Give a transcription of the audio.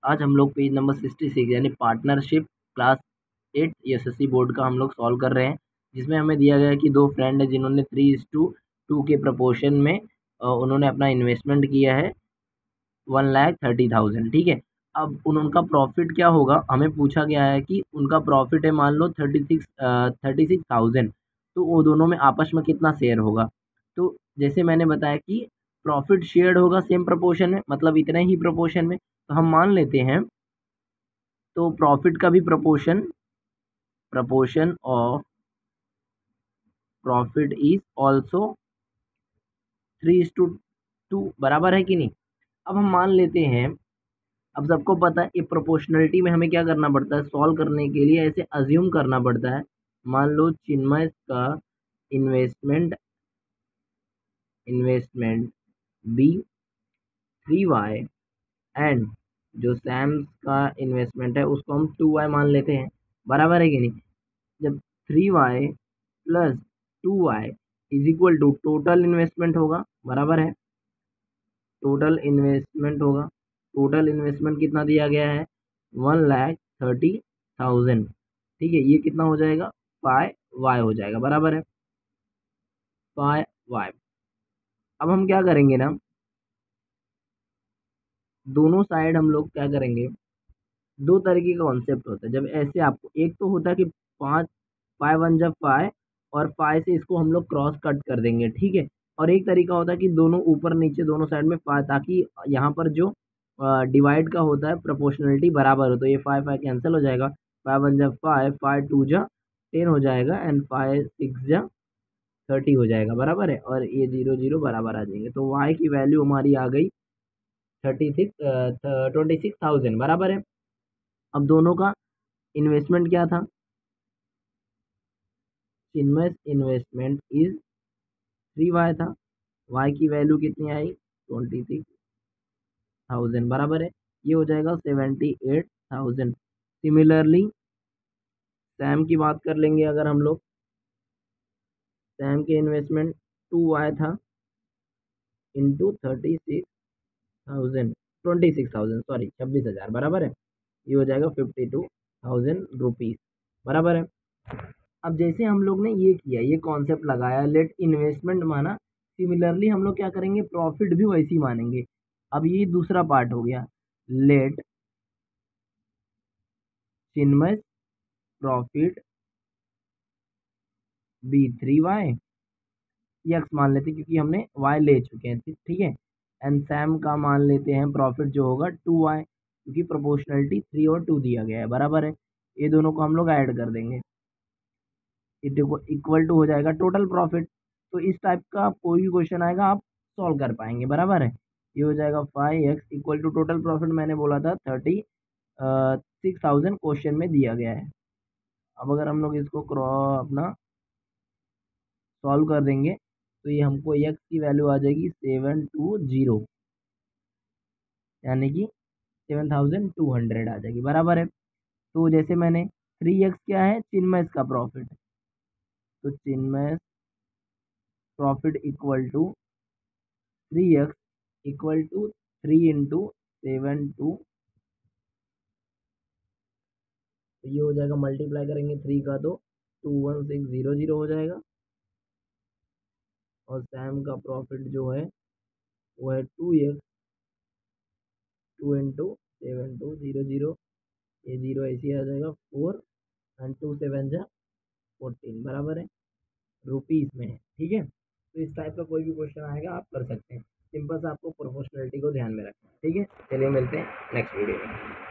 आज हम लोग पेज नंबर 66 यानी पार्टनरशिप क्लास 8 एसएससी बोर्ड का हम लोग सॉल्व कर रहे हैं, जिसमें हमें दिया गया है कि दो फ्रेंड है जिन्होंने 3:2 के प्रपोर्शन में उन्होंने अपना इन्वेस्टमेंट किया है 1,30,000। ठीक है, अब उनका प्रॉफिट क्या होगा, हमें पूछा गया है कि उनका प्रॉफिट है मान लो 36,000, तो वो दोनों में आपस में कितना शेयर होगा। तो जैसे मैंने बताया कि प्रॉफिट शेयर्ड होगा सेम प्रपोर्शन में, मतलब इतने ही प्रपोर्शन में, तो हम मान लेते हैं तो प्रॉफिट का भी proportion of profit is also 3:2 बराबर है कि नहीं। अब हम मान लेते हैं, अब सबको पता है ये प्रोपोर्शनलिटी में हमें क्या करना पड़ता है, सॉल्व करने के लिए ऐसे अज्यूम करना पड़ता है। मान लो चिन्मय का इन्वेस्टमेंट बी 3y एंड जो सैम्स का इन्वेस्टमेंट है उसको हम 2y मान लेते हैं, बराबर है कि नहीं। जब 3y plus 2y is equal to total investment होगा, बराबर है, टोटल इन्वेस्टमेंट होगा। टोटल इन्वेस्टमेंट कितना दिया गया है 1,30,000। ठीक है, ये कितना हो जाएगा पाई वाई हो जाएगा, बराबर है पाई वाई। अब हम क्या करेंगे ना, दोनों साइड हम लोग क्या करेंगे, दो तरीके का कॉन्सेप्ट होता है। जब ऐसे आपको एक तो होता है कि 5 पाई वन जब पाई और पाई से इसको हम लोग क्रॉस कट कर देंगे, ठीक है। और एक तरीका होता है कि दोनों ऊपर नीचे दोनों साइड में पाई, ताकि यहाँ पर जो डिवाइड का होता है प्रोपोर्शनलिटी बराबर हो, तो ये 5 कैंसिल हो जाएगा। पाई वन जब 5, 5 2 10 हो जाएगा एंड 5 6 30 हो जाएगा, बराबर है। और ये 0 0 बराबर आ जाएंगे, तो वाई की वैल्यू हमारी आ गई 26,000, बराबर है। अब दोनों का इन्वेस्टमेंट क्या था, चिन्मय इन्वेस्टमेंट इज 3y था, y की वैल्यू कितनी आई 26,000, बराबर है, ये हो जाएगा 78,000। सिमिलरली सैम की बात कर लेंगे अगर हम लोग, सैम के इन्वेस्टमेंट 2y था इंटू 36,000, 26,000 सॉरी 26,000, बराबर है, ये हो जाएगा 52,000 रुपीज़, बराबर है। अब जैसे हम लोग ने ये किया, ये कॉन्सेप्ट लगाया, लेट इन्वेस्टमेंट माना, सिमिलरली हम लोग क्या करेंगे, प्रॉफिट भी वैसी मानेंगे। अब ये दूसरा पार्ट हो गया, लेट चिन्मय प्रॉफिट बी 3y, एक्स मान लेते हैं क्योंकि हमने y ले चुके हैं, ठीक है। एंड सैम का मान लेते हैं प्रॉफिट जो होगा 2y, क्योंकि प्रोपोर्शनलिटी 3 और 2 दिया गया है, बराबर है। ये दोनों को हम लोग ऐड कर देंगे, इक्वल टू हो जाएगा टोटल प्रॉफिट। तो इस टाइप का कोई भी क्वेश्चन आएगा आप सॉल्व कर पाएंगे, बराबर है। ये हो जाएगा 5x equal to total profit, मैंने बोला था 36,000 क्वेश्चन में दिया गया है। अब अगर हम लोग इसको अपना सॉल्व कर देंगे तो ये हमको x की वैल्यू आ जाएगी 720, यानी कि 7,200 आ जाएगी, बराबर है। तो जैसे मैंने 3x क्या है चिन्मय का प्रॉफिट, तो Chinmay profit equal to 3x equal to 3 into 7 2, तो ये हो जाएगा, मल्टीप्लाई करेंगे 3 का तो 21600 हो जाएगा। और सैम का प्रॉफिट जो है वो है 2x 2 इंटू 7200, ये 0 ऐसे आ जाएगा 4 एंड 2 7 जा 14, बराबर है, रुपीज़ में है, ठीक है। तो इस टाइप का कोई भी क्वेश्चन आएगा आप कर सकते हैं, सिंपल सा आपको प्रोपोर्शनलिटी को ध्यान में रखना है, ठीक है। चलिए मिलते हैं नेक्स्ट वीडियो में।